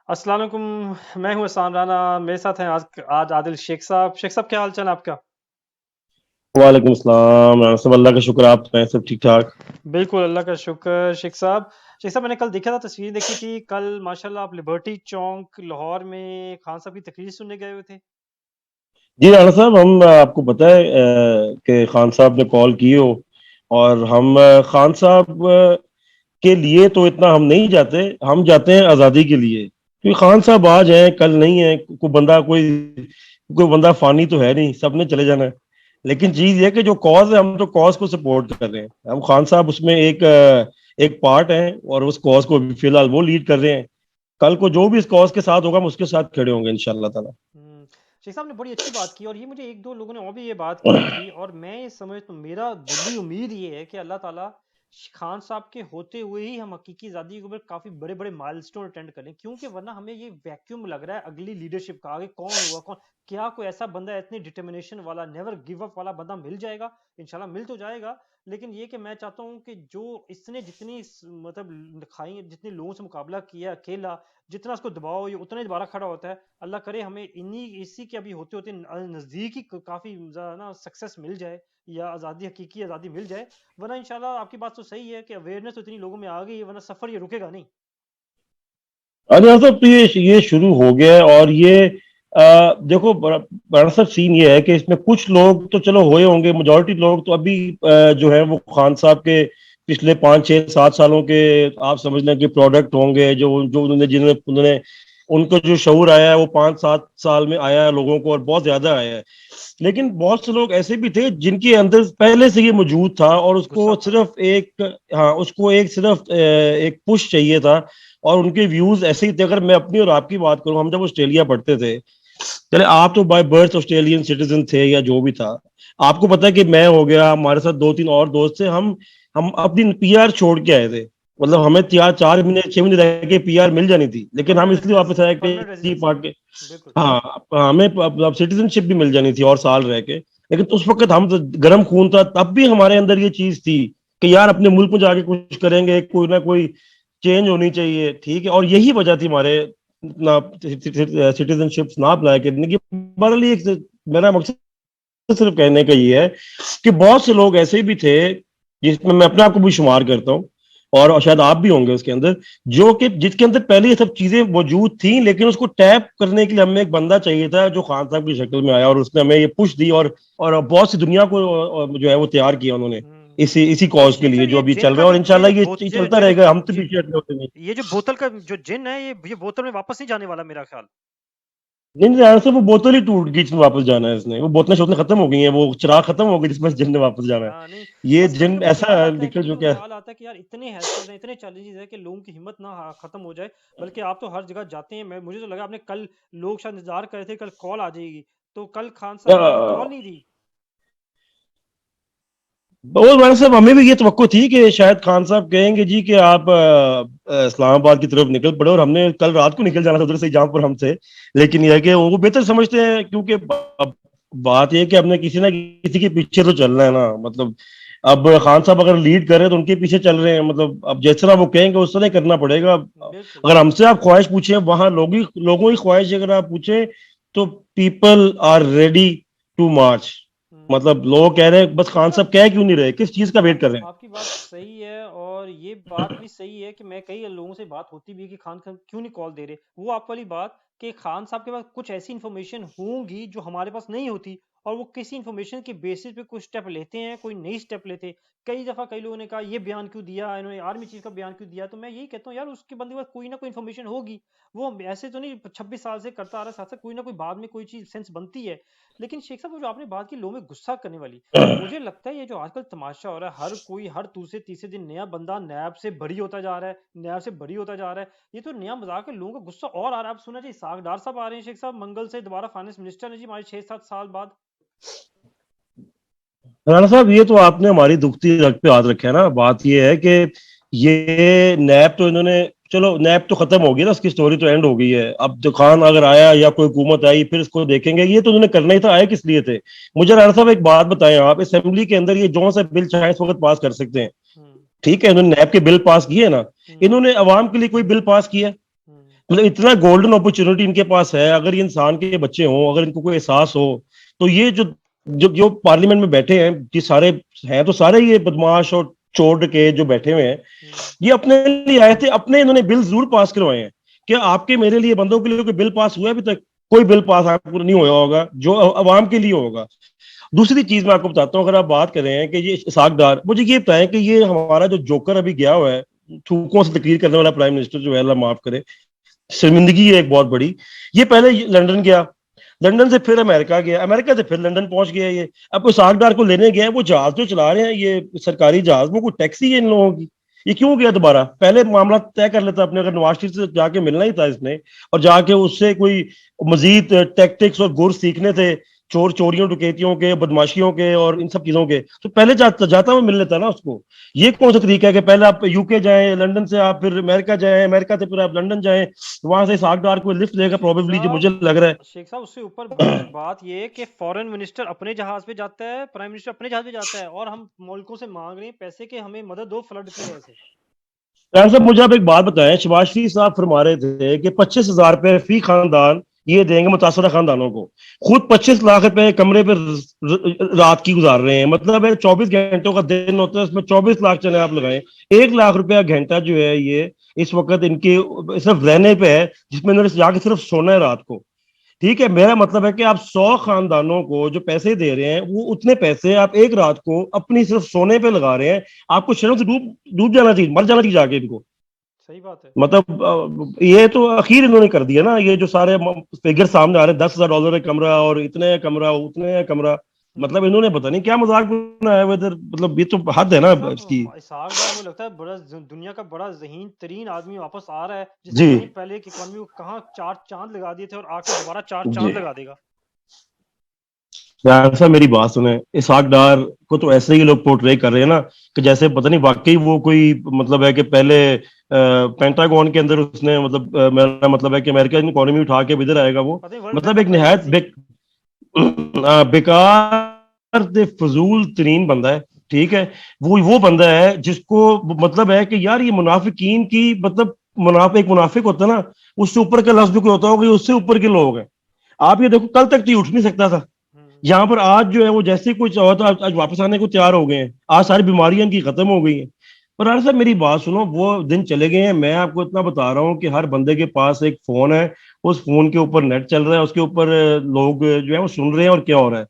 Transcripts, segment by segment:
अस्सलाम वालेकुम। मैं हूँ एहसान राना। मेरे साथ हैं आज आज आदिल शेख साहब। शेख साहब, क्या हाल चाल है आपका? वालेकुम सलाम। सब अल्लाह का शुक्र, आप हैं सब ठीक ठाक? बिल्कुल, अल्लाह का शुक्र। शेख साहब, मैंने कल देखा था, तस्वीर देखी थी कल, माशाल्लाह आप लिबर्टी चौक लाहौर में खान साहब की तकरीर सुनने गए हुए थे। जी राणा साहब, हम आपको पता है कि खान साहब ने कॉल की हो, और हम खान साहब के लिए तो इतना हम नहीं जाते, हम जाते हैं आज़ादी के लिए। क्योंकि खान साहब आज हैं कल नहीं है, कोई बंदा फानी तो है नहीं, सबने चले जाना है। लेकिन चीज ये है कि जो कॉज है, हम तो कॉज को सपोर्ट कर रहे हैं। हम खान साहब उसमें एक पार्ट है, और उस कॉज को फिलहाल वो लीड कर रहे हैं। कल को जो भी इस कॉज के साथ होगा, हम उसके साथ खड़े होंगे इंशाल्लाह ताला। हम्म, शेख साहब ने बड़ी अच्छी बात की, और ये मुझे एक दो लोगों ने और भी ये बात की थी, और मैं ये समझ तो मेरा दिली उम्मीद ये है कि अल्लाह ताला खान साहब के होते हुए ही हम हकीकी आज़ादी के ऊपर काफ़ी बड़े बड़े माइलस्टोन अटेंड करें, क्योंकि वरना हमें ये वैक्यूम लग रहा है अगली लीडरशिप का। आगे कौन होगा, कौन, क्या कोई ऐसा बंदा इतनी डिटर्मिनेशन वाला, नेवर गिव अप वाला बंदा मिल जाएगा? इंशाल्लाह मिल तो जाएगा। लेकिन ये कि मैं चाहता हूँ कि जो इसने जितनी मतलब खाई, जितने लोगों से मुकाबला किया अकेला, जितना उसको दबाओ ये उतना ही दोबारा खड़ा होता है। अल्लाह करे हमें इन्हीं इसी के अभी होते होते नज़दीक ही काफ़ी ना सक्सेस मिल जाए, या आज़ादी, हकीकी आज़ादी मिल जाए। वरना इंशाल्लाह आपकी बात तो सही है कि अवेयरनेस तो इतनी लोगों में आ गई है, वरना सफ़र ये रुकेगा नहीं। अरे हाँ साहब, तो ये शुरू हो गया है। और ये देखो, बड़ा बड़ा सा सीन ये है कि इसमें कुछ लोग तो चलो हुए होंगे, मेजोरिटी लोग तो अभी जो है वो खान साहब के पिछले 5 6 7 सालों के, आप समझ लें कि प्रोडक्ट होंगे, जो जो उन्होंने जिन्होंने उन्होंने उनको जो शऊर आया है वो 5 7 साल में आया है लोगों को, और बहुत ज्यादा आया है। लेकिन बहुत से लोग ऐसे भी थे जिनके अंदर पहले से ये मौजूद था, और उसको गुस्सा था। सिर्फ एक, हाँ, उसको एक सिर्फ एक पुश चाहिए था। और उनके व्यूज ऐसे ही थे। अगर मैं अपनी और आपकी बात करूं, हम जब ऑस्ट्रेलिया पढ़ते थे, चले आप तो बाय बर्थ ऑस्ट्रेलियन सिटीजन थे या जो भी था, आपको पता है कि मैं हो गया, हमारे साथ 2 3 और दोस्त थे, हम अपनी पीआर छोड़ के आए थे। मतलब हमें 4 4 महीने 6 महीने रह के पीआर मिल जानी थी, लेकिन हम परमानेंट इसलिए वापस रेजिडेंसी, आए कि परमानेंट जी रेजिडेंसी। पार्ट के, बिल्कुल। हाँ, हमें अब सिटीजनशिप भी मिल जानी थी और साल रह के। लेकिन उस वक्त हम तो गर्म खून था, तब भी हमारे अंदर ये चीज थी कि यार अपने मुल्क में जाके कुछ करेंगे, कोई ना कोई चेंज होनी चाहिए, ठीक है। और यही वजह थी हमारे ना सिटीजनशिप ना अप्लाई करने की। बहरहाल मेरा मकसद सिर्फ कहने का ये है कि बहुत से लोग ऐसे भी थे, जिसमें मैं अपने आप को भी शुमार करता हूँ, और शायद आप भी होंगे उसके अंदर, जो कि जिसके अंदर पहले ये सब चीजें मौजूद थी, लेकिन उसको टैप करने के लिए हमें एक बंदा चाहिए था जो खान साहब की शक्ल में आया, और उसने हमें ये पुश दी, और बहुत सी दुनिया को जो है वो तैयार किया उन्होंने इसी इसी और कॉज के शेख लिए साहब, जो ये अभी जिन चल का रहा है, और जो ये जो इंशाल्लाह बोत ये ये, चलता ये जो रहेगा, हम तो ये, पीछे हटने होते नहीं। ये जो बोतल का जो जिन है, ये बोतल में वापस नहीं जाने वाला मेरा ख्याल। नहीं नहीं यार, से वो बोतल ही टूट गई जिसमें वापस जाना है, इसने वो बोतलें शोतलें खत्म हो गई हैं, वो चिराग खत्म हो गई जिसमें जिनने वापस जाना है। हाँ, नहीं। ये बस कभी जिन कभी ख्याल ऐसा आता है, निकल कभी जो कभी क्या। ख्याल आता है कि यार इतने हैसल्स हैं, इतने चैलेंजेस हैं कि लोगों की हिम्मत ना खत्म हो जाए। बल्कि आप तो हर जगह जाते हैं, मैं मुझे तो लगा आपने कल, लोग शायद इंतजार कर रहे थे कल कॉल आ जाएगी, तो कल खान साहब ने कॉल नहीं दी। और मैडम साहब, हमें भी ये तवक्को थी कि शायद खान साहब कहेंगे जी कि आप इस्लामाबाद की तरफ निकल पड़े, और हमने कल रात को निकल जाना था उधर से जहां पर हम थे। लेकिन यह है कि वो बेहतर समझते हैं, क्योंकि अब बात यह है कि हमने किसी ना किसी के पीछे तो चलना है ना। मतलब अब खान साहब अगर लीड कर रहे हैं तो उनके पीछे चल रहे हैं, मतलब अब जिस तरह वो कहेंगे उस तरह करना पड़ेगा। बिल्कुल। अगर हमसे आप ख्वाहिश पूछे, वहां लोगों की ख्वाहिश अगर आप पूछे, तो पीपल आर रेडी टू मार्च। हम्म, मतलब लोग कह रहे हैं, बस शेख खान साहब, साहब कह क्यों नहीं रहे, किस चीज का वेट कर रहे हैं। आपकी बात सही है, और ये बात भी सही है कि मैं कई लोगों से बात होती भी है कि खान खान क्यों नहीं कॉल दे रहे। वो आप वाली बात कि खान साहब के पास कुछ ऐसी इंफॉर्मेशन होंगी जो हमारे पास नहीं होती, और वो किसी इंफॉर्मेशन के बेसिस पे कुछ स्टेप लेते हैं, कोई नई स्टेप लेते। कई दफा कई लोगों ने कहा ये बयान क्यों दिया इन्होंने, आर्मी चीफ का बयान क्यों दिया, तो मैं यही कहता हूँ यार उसके बंदे के पास कोई ना कोई इंफॉर्मेशन होगी। वो ऐसे तो नहीं 26 साल से करता आ रहा है, साथ साथ कोई ना कोई बाद में कोई चीज सेंस बनती है। लेकिन शेख साहब, वो जो आपने बात की लोगों में गुस्सा करने वाली, मुझे लगता है ये जो आजकल तमाशा हो रहा है, हर कोई हर दूसरे तीसरे दिन नया बंदा नैब से बरी होता जा रहा है, नैब से बरी होता जा रहा है। ये तो नया मजाक है, लोगों का गुस्सा और आ रहा है। आप सुना जी, इसाक डार साहब आ रहे हैं शेख साहब, मंगल से दोबारा फाइनेंस मिनिस्टर है जी हमारे 6 7 साल बाद। राणा साहब, ये तो आपने हमारी दुखती रग पे हाथ रखा है ना। बात ये है कि ये नैब तो इन्होंने, चलो नैब तो खत्म हो गई ना, उसकी स्टोरी तो एंड हो गई है। अब जो खान अगर आया या कोई हुकूमत आई फिर इसको देखेंगे, ये तो उन्होंने करना ही था, आए किस लिए थे। मुझे राणा साहब एक बात बताएं, आप असेंबली के अंदर ये जो सा बिल चाहे इस वक्त पास कर सकते हैं, हम्म। ठीक है, इन्होंने नैब के बिल पास किए ना, हम्म। इन्होंने अवाम के लिए कोई बिल पास किया? हम्म। मतलब इतना गोल्डन अपॉर्चुनिटी इनके पास है, अगर ये इंसान के बच्चे हों, अगर इनको कोई एहसास हो, तो ये जो जो जो पार्लियामेंट में बैठे हैं, ये सारे हैं तो सारे ये बदमाश और चोर के जो बैठे हुए हैं, ये अपने लिए आए थे, अपने इन्होंने बिल जरूर पास करवाए हैं। क्या आपके मेरे लिए बंदों के लिए कोई बिल पास हुआ है अभी तक? कोई बिल पास आपको नहीं हुआ होगा जो अवाम के लिए होगा। दूसरी चीज मैं आपको बताता हूँ, अगर आप बात कर रहे हैं कि ये इसाकदार, मुझे ये बताएं कि ये हमारा जो जोकर अभी गया हुआ है, थूकों से तकरीर करने वाला प्राइम मिनिस्टर जो है, अल्लाह माफ करे, शर्मिंदगी है एक बहुत बड़ी। ये पहले लंदन गया, लंदन से फिर अमेरिका गया, अमेरिका से फिर लंदन पहुंच गया। ये अब कोई सागदार को लेने गया है, वो जहाज जो चला रहे हैं ये सरकारी जहाज, वो कोई टैक्सी है इन लोगों की? ये क्यों गया दोबारा? पहले मामला तय कर लेता अपने, अगर नवाज शरीफ से जाके मिलना ही था इसने, और जाके उससे कोई मजीद टैक्टिक्स और गुर सीखने थे, चोरियों डकैतियों के, बदमाशियों के और इन सब चीजों के, तो पहले जाता हुआ मिल लेता ना उसको। ये कौन सा तरीका है कि पहले आप यूके जाएं, लंदन से आप फिर अमेरिका जाएं, अमेरिका से फिर आप लंदन जाएं, वहां से सागदार को लिफ्ट देगा प्रोबेबली, जो मुझे लग रहा है। शेख साहब उससे ऊपर बड़ी बात ये है कि फॉरेन मिनिस्टर अपने जहाज पे जाता है, प्राइम मिनिस्टर अपने जहाज पे जाता है, और हम मुल्कों से मांग रहे हैं पैसे के, हमें मदद दो फ्लड की वजह से। यार साहब, मुझे आप एक बात बताएं, शबाज शरीफ साहब फरमा रहे थे कि 25,000 रुपए फी खानदान ये देंगे मुतासरा खानदानों को। खुद 25 लाख रुपए कमरे पे रात की गुजार रहे हैं, मतलब है 24 घंटों का दिन होता है, उसमें 24 लाख चले आप लगाएं, 1 लाख रुपया घंटा जो है ये इस वक्त इनके सिर्फ रहने पे है, जिसमें इन्होंने जाके सिर्फ सोना है रात को। ठीक है, मेरा मतलब है कि आप 100 खानदानों को जो पैसे दे रहे हैं, वो उतने पैसे आप एक रात को अपनी सिर्फ सोने पे लगा रहे हैं। आपको शर्म से डूब डूब जाना चाहिए, मर जाना चाहिए जाके इनको। सही बात है। मतलब ये तो आखिर इन्होंने कर दिया ना, ये जो सारे फिगर सामने आ रहे हैं, $10,000 का कमरा और इतने कमरा उतने कमरा, मतलब इन्होंने पता नहीं क्या मजाक बनाया हुआ इधर, मतलब ये तो हद है ना शेख इसकी। साहब इसहाक डार मुझे लगता है बड़ा दुनिया का बड़ा ज़हीन तरीन आदमी वापस आ रहा है, जिसने जी पता नहीं पहले की इकॉनमी को कहाँ चार चांद लगा दिए थे और आके दोबारा चार जी, चांद लगा देगा। यार साहब मेरी बात सुने, इसहाक डार को तो ऐसे ही लोग पोर्ट्रे कर रहे हैं ना, कि जैसे पता नहीं वाकई वो कोई, मतलब है कि पहले पेंटागन के अंदर उसने, मतलब मेरा मतलब है कि अमेरिकन इकोनॉमी उठा के इधर आएगा वो। पता नहीं वर्ल्ड बैंक मतलब का एक निहायत प्रेसिडेंसी। बेकार दे फजूल तरीन बंदा है। ठीक है, वो बंदा है जिसको मतलब है कि यार ये मुनाफिकीन की, मतलब एक मुनाफिक होता है ना, उससे ऊपर का लफ्ज भी कोई होता होगा, उससे ऊपर के लोग हैं। आप ये देखो, कल तक तो ये उठ नहीं सकता था, हम्म। यहाँ पर आज जो है वो जैसे ही कुछ हुआ तो आज वापस आने को तैयार हो गए हैं, आज सारी बीमारियां इनकी खत्म हो गई हैं। पर यार साहब मेरी बात सुनो, वो दिन चले गए हैं। मैं आपको इतना बता रहा हूँ कि हर बंदे के पास एक फोन है, उस फोन के ऊपर नेट चल रहा है, उसके ऊपर लोग जो है वो सुन रहे हैं और क्या हो रहा है।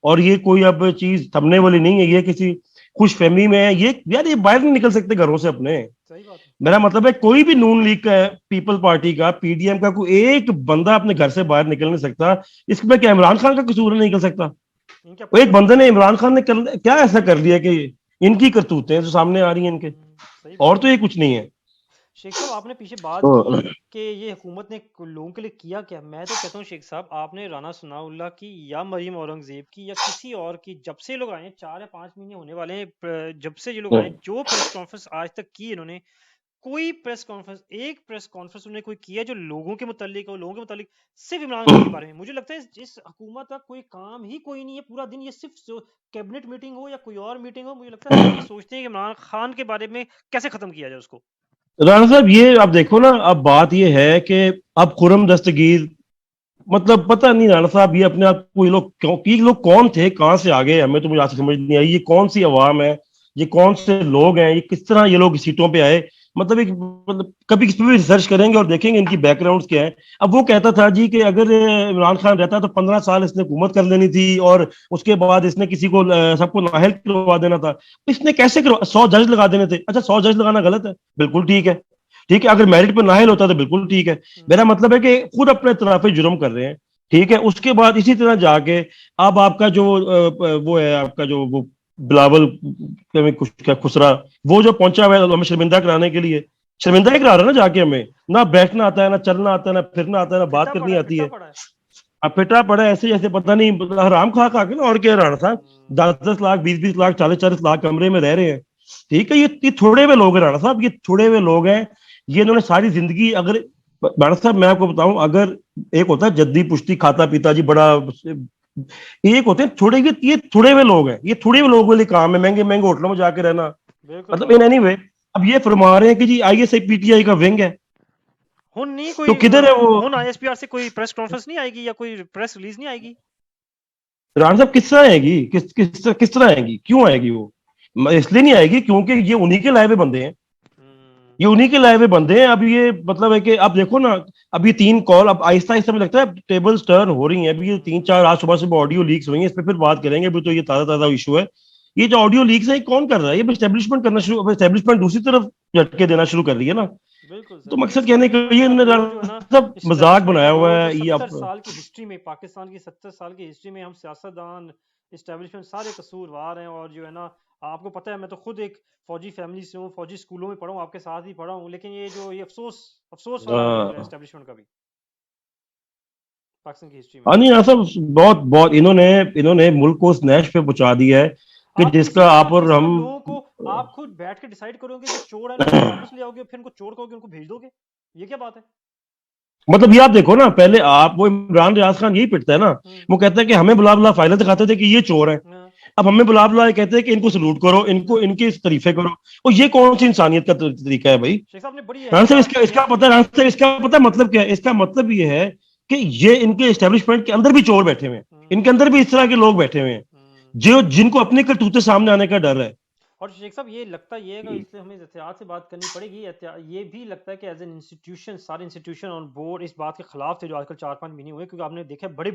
और ये कोई अब चीज थमने वाली नहीं है, ये किसी खुश फहमी में है ये, यार ये बाहर नहीं निकल सकते घरों से अपने। सही बात है। मेरा मतलब है कोई भी नून लीग का है, पीपल पार्टी का, पीडीएम का, कोई एक बंदा अपने घर से बाहर निकल नहीं सकता। इसमें क्या इमरान खान का कसूर नहीं निकल सकता? इनके वो अपने एक बंदे बंदे हैं। ने, इमरान खान ने क्या ऐसा कर लिया कि इनकी करतूतें जो सामने आ रही हैं इनके, सही और बात तो है। ये कुछ नहीं है। शेख साहब आपने पीछे बात की तो कि ये हुकूमत ने लोगों के लिए किया क्या। मैं तो कहता हूँ शेख साहब, आपने राना सनाउल्लाह की या मरीम औरंगजेब की या किसी और की, जब से ये लोग आए हैं 4 या 5 महीने होने वाले हैं, जब से ये लोग आए हैं, जो प्रेस कॉन्फ्रेंस आज तक की इन्होंने, कोई प्रेस कॉन्फ्रेंस, एक प्रेस कॉन्फ्रेंस उन्होंने कोई किया जो लोगों के मुतालिक हो, लोगों के मुतालिक सिर्फ इमरान खान के बारे में। मुझे लगता है इस हुकूमत का कोई काम ही कोई नहीं है पूरा दिन, ये सिर्फ जो कैबिनेट मीटिंग हो या कोई और मीटिंग हो, मुझे लगता है सिर्फ ये सोचते हैं कि इमरान खान के बारे में कैसे खत्म किया जाए उसको। राणा साहब, ये आप देखो ना, अब बात ये है कि अब खुरम दस्तगीर, मतलब पता नहीं राणा साहब, ये अपने आप को, ये लोग कौन थे, कहाँ से आ गए, हमें तो मुझे आज तक समझ नहीं आई, ये कौन सी अवाम है, ये कौन से लोग हैं, ये किस तरह ये लोग सीटों पे आए। मतलब एक, मतलब कभी किस पे भी रिसर्च करेंगे और देखेंगे इनकी बैकग्राउंड क्या है। अब वो कहता था जी कि अगर इमरान खान रहता तो 15 साल इसने हुकूमत कर लेनी थी, और उसके बाद इसने किसी को सबको नाअहल करवा देना था। इसने कैसे करवा, 100 जज लगा देने थे। अच्छा, 100 जज लगाना गलत है? बिल्कुल ठीक है। ठीक है, अगर मेरिट पर नाअहल होता तो बिल्कुल ठीक है। मेरा मतलब है कि खुद अपने तरफ जुर्म कर रहे हैं। ठीक है, उसके बाद इसी तरह जाके अब आपका जो वो है, आपका जो वो बिलावल क्या खुसरा, वो जो पहुंचा हुआ है हमें शर्मिंदा कराने के लिए, शर्मिंदा ही करा रहा है ना जाके हमें। ना बैठना आता है, ना चलना आता है, ना फिरना आता है, ना बात फिटा करनी पड़ा है, आती फिटा है। पड़ा है। अब पिटा पड़ा है ऐसे जैसे पता नहीं, मतलब हराम खा के ना, और क्या राणा साहब। हम्म। 10-10 लाख, 20-20 लाख, 40-40 लाख कमरे में रह रहे हैं। ठीक है, ये थोड़े हुए लोग हैं राणा साहब, ये थोड़े हुए लोग हैं। ये इन्होंने सारी जिंदगी, अगर राणा साहब मैं आपको बताऊं, अगर एक होता है जद्दी पुश्ती खाता पीता जी बड़ा, एक होते हैं थोड़े, ये थोड़े हुए लोग हैं, ये थोड़े हुए लोगों के लिए काम है, महंगे महंगे होटलों में जाके रहना। बिल्कुल मतलब इन बात है। एनी वे, अब ये फरमा रहे हैं कि जी आईएसआई पीटीआई का विंग है। हुन नहीं तो कोई किधर है वो हुन आईएसपीआर से कोई प्रेस कॉन्फ्रेंस नहीं आएगी या कोई प्रेस रिलीज नहीं आएगी? राणा साहब? किस तरह आएगी? किस तरह आएगी? क्यों आएगी वो? इसलिए नहीं आएगी क्योंकि ये उन्हीं के लाए हुए बंदे हैं। हम्म, ये उन्हीं के लाए हुए बंदे हैं। अब ये मतलब है कि अब देखो ना, अब ये 3 कॉल अब आहिस्ता आहिस्ता मुझे लगता है टेबल्स टर्न हो रही हैं। अभी ये 3-4 आज सुबह सुबह ऑडियो लीक्स हुई हैं, इस पे फिर बात करेंगे। अभी तो ये ताजा ताजा इशू है। ये जो ऑडियो लीक्स है, ये कौन कर रहा है? ये एस्टेब्लिशमेंट करना शुरू, एस्टेब्लिशमेंट दूसरी तरफ झटके देना शुरू कर रही है ना। बिल्कुल तो सर, ये मकसद कहने एस्टेब्लिशमेंट का ये का बोर्ड जो है ना, सब मजाक एस्टेब्लिशमेंट का बनाया हुआ बोर्ड जो है ये 70 आप। साल की हिस्ट्री में, पाकिस्तान की 70 साल की हिस्ट्री में हम सियासतदान, एस्टेब्लिशमेंट सारे कसूरवार हैं। और जो है ना, आपको पता है मैं तो खुद एक फौजी फैमिली से हूँ, फौजी स्कूलों में पढ़ा हूँ, आपके साथ ही पढ़ा हूँ। लेकिन ये जो ये अफसोस अफसोस वाला दिन जो है हाँ एस्टेब्लिशमेंट का भी पाकिस्तान की हिस्ट्री में। हाँ, नहीं हाँ सब बहुत बहुत इन्होंने इन्होंने मुल्क को उस नैश पे पहुंचा दिया है कि आप किसी जिसका को आप और किसी को हम। लोगों को आप खुद बैठ के डिसाइड करोगे जो चोर है ना उनको वापस ले आओगे, फिर उनको चोर कहोगे, उनको भेज दोगे। ये क्या बात है? मतलब ये आप देखो ना, पहले आप वो इमरान रियाज खान यही पिटता है ना। हम्म। वो कहता है कि हमें बुला बुला फाइलें दिखाते थे कि ये चोर है। हाँ, अब हमें बुला बुला के कहते हैं कि इनको सलूट करो, इनको हाँ। इनकी तरीफे करो। और ये कौन सी इंसानियत का तरीका है भाई? शेख साहब ने बड़ी रान अहम साहब, बात इसका की है। इसका पता है? रान साहब, इसका पता है मतलब क्या है? इसका मतलब ये है कि ये इनके एस्टेब्लिशमेंट के अंदर भी चोर बैठे हुए हैं। हम्म, इनके अंदर भी इस तरह के लोग बैठे हुए हैं हम्म। जो जिनको अपने करतूते सामने आने का डर है। और शेख साहब ये लगता ये है कि इसलिए हमें एहतियात से बात करनी पड़ेगी। ये भी लगता है कि एज एन इंस्टीट्यूशन सारे इंस्टीट्यूशन ऑन बोर्ड इस बात के खिलाफ थे जो आजकल 4-5 महीने हुए, क्योंकि आपने देखा है बड़े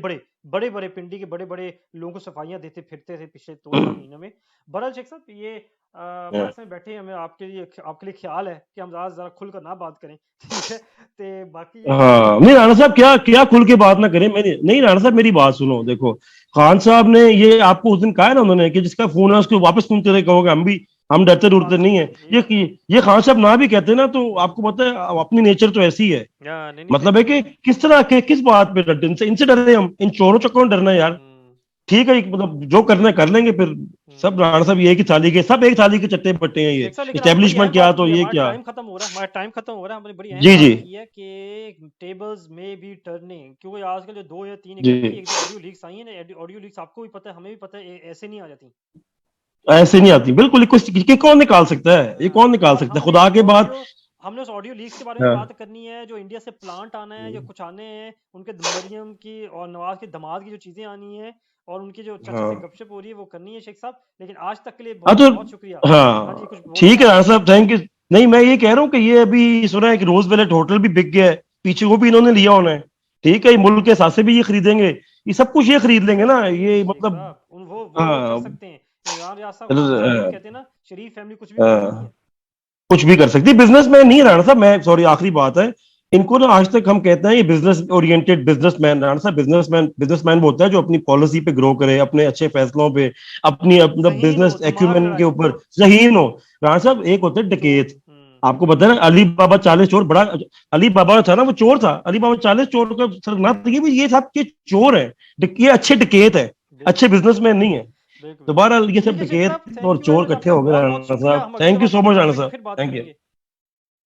बड़े पिंडी के बड़े बड़े लोगों को सफाइयां देते फिरते थे पिछले 2-4 महीनों में। बहरहाल शेख साहब ये पाकिस्तान में बैठे हमें आपके लिए ख्याल है कि हम ज़रा ज़रा खुलकर ना बात करें। ठीक है, तो बाकी ये कि हाँ नहीं राणा साहब, क्या क्या खुल के बात ना करें। मैंने नहीं, राणा साहब मेरी बात सुनो। देखो, खान साहब ने ये आपको उस दिन कहा है ना उन्होंने कि जिसका फोन है उसको वापस फोन करे कहोगे हम भी, हम डरते डरते बात नहीं है। सुनते हैं यही है। ये खान साहब ना भी कहते ना तो आपको पता है अपनी नेचर तो ऐसी है। नहीं नहीं सही मतलब है बात है। कि किस तरह के किस बात पे डरते, इनसे डरे हम? इन चोरों चक्करों में डरना है यार? हम्म, ठीक है, मतलब जो करना है कर लेंगे फिर। सब हम्म। राणा साहब ये की थाली के, सब एक थाली के चट्टे बट्टे हैं ये। शेख साहब लेकिन आपने बड़ी इस्टेब्लिशमेंट अहम क्या बात तो की है, ये हमारा क्या। टाइम खत्म हो रहा है, हमने बड़ी अहम जी जी बात की है कि टेबल्स में भी टर्निंग, क्योंकि आजकल जो 2 या 3 जी, एक दो ऑडियो लीक्स आई हैं ना, ऑडियो लीक्स आपको भी पता है हमें भी पता है, ऐसे नहीं आ जाती। ऐसे नहीं आती बिल्कुल। ये कौन निकाल सकता है? ये हाँ, कौन निकाल और सकता है खुदा के बाद? हमने उस ऑडियो लीक्स के बारे में हाँ बात करनी है जो इंडिया से प्लांट आना है, जो कुछ आने हैं, उनके मरियम की और नवाज के दामाद की जो चीजें आनी है, और उनकी जो चाचा से हाँ गपशप हो रही है वो करनी है शेख साहब। लेकिन आज तक के लिए हाँ, बहुत तो बहुत शुक्रिया। हाँ जी, हाँ कुछ बोल रहे ठीक थे है आप? राणा साहब, थैंक यू। नहीं, मैं ये कह रहा हूँ कि ये अभी सुना है कि रोज वेलेट होटल भी बिक गया है, पीछे वो भी इन्होंने लिया होना है। ठीक है, ये मुल्क के हिसाब से भी ये खरीदेंगे, ये सब कुछ ये खरीद लेंगे ना ये शेख मतलब। साहब वो कर हाँ सकते हैं। इमरान रियाज साहब, खान साहब वही अ, कहते हैं ना, शरीफ फैमिली कुछ भी कर सकती अ, है। कुछ भी कर सकती है। बिजनेसमैन नहीं राणा साहब, मैं सॉरी आखिरी बात है। इनको ना आज तक हम कहते हैं ये बिजनेस ओरिएंटेड बिजनेसमैन। राणा साहब, बिजनेसमैन वो होता है जो अपनी पॉलिसी पे ग्रो करे, अपने अच्छे फैसलों पे, अपनी मतलब जहीन हो, बिजनेस दिमाग एक्यूमेन के लड़ाए। ऊपर जहीन हो। राणा साहब, एक होते हैं चोर। डकैत। आपको पता है ना अली बाबा 40 चोर, बड़ा अली बाबा था ना, वो चोर था। अली बाबा 40 चोर का सरगना, ये भी ये सब के चोर है। ये अच्छे डकैत है, अच्छे बिल्कुल बिल्कुल बिजनेसमैन नहीं है। बिल्कुल तो बिल्कुल। बहरहाल ये सब ठीक है शेख साहब, डकैत और थैंक यू वेरी चोर मच, इकट्ठे आपका हो गए बहुत बहुत राणा शुक्रिया। साहब। हम अगले थैंक यू बार सो मौका मच राणा मिलेगा साहब, फिर बात थैंक यू। करेंगे।